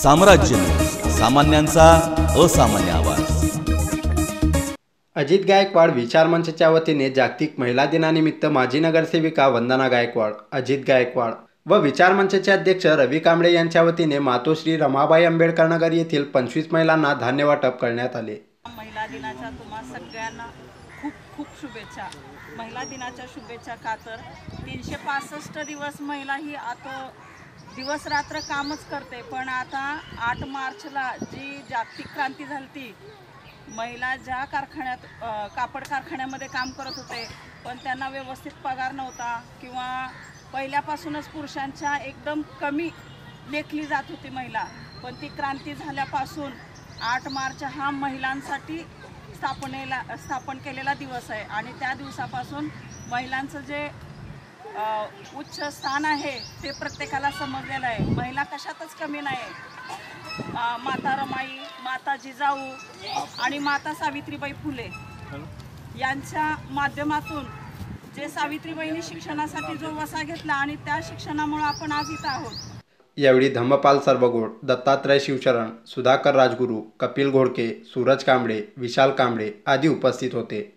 साम्राज्य, सामान्यांचा असामान्य आवाज। अजित गायकवाड विचारमंचच्या वतीने जागतिक महिला दिनानिमित्त माजी नगरसेविका वंदना गायकवाड, अजित गायकवाड व विचारमंचचे अध्यक्ष रवी कांबळे यांच्या वतीने मातोश्री रमाबाई आंबेडकर नगर येथील 25 महिलांना धान्य वाटप करण्यात आले। महिला दिनाच्या तुम्हा सगळ्यांना खूप खूप शुभेच्छा। महिला दिनाच्या शुभेच्छा का तर 365 दिवस महिला ही आता दिवस रात्र कामच करते, पण आता 8 मार्चला जी जागतिक क्रांती झाली ती महिला ज्या कारखान्यात कापड कारखान्यामध्ये काम करत होते पण त्यांना व्यवस्थित पगार नव्हता किंवा पहिल्यापासूनच पुरुषांच्या एकदम कमी लेखली जात होती महिला, पण ती क्रांती झाल्यापासून 8 मार्च हा महिलांसाठी स्थापन केलेला दिवस आहे आणि त्या दिवसापासून महिलांचं जे उच्च स्थान आहे ते प्रत्येकाला समजलेलं आहे। महिला कशातच कमी नाही। माता रमाई, माता जिजाऊ आणि माता सावित्रीबाई फुले यांच्या माध्यमातून जे सावित्रीबाईंनी शिक्षणासाठी जो वसा घेतला आणि त्या शिक्षणामुळे आपण आज इथं आहोत। यावेळी धम्मपाल सर्वगोड, दत्तात्रय शिवशरण, सुधाकर राजगुरू, कपिल घोडके, सूरज कांबळे, विशाल कांबळे आदी उपस्थित होते।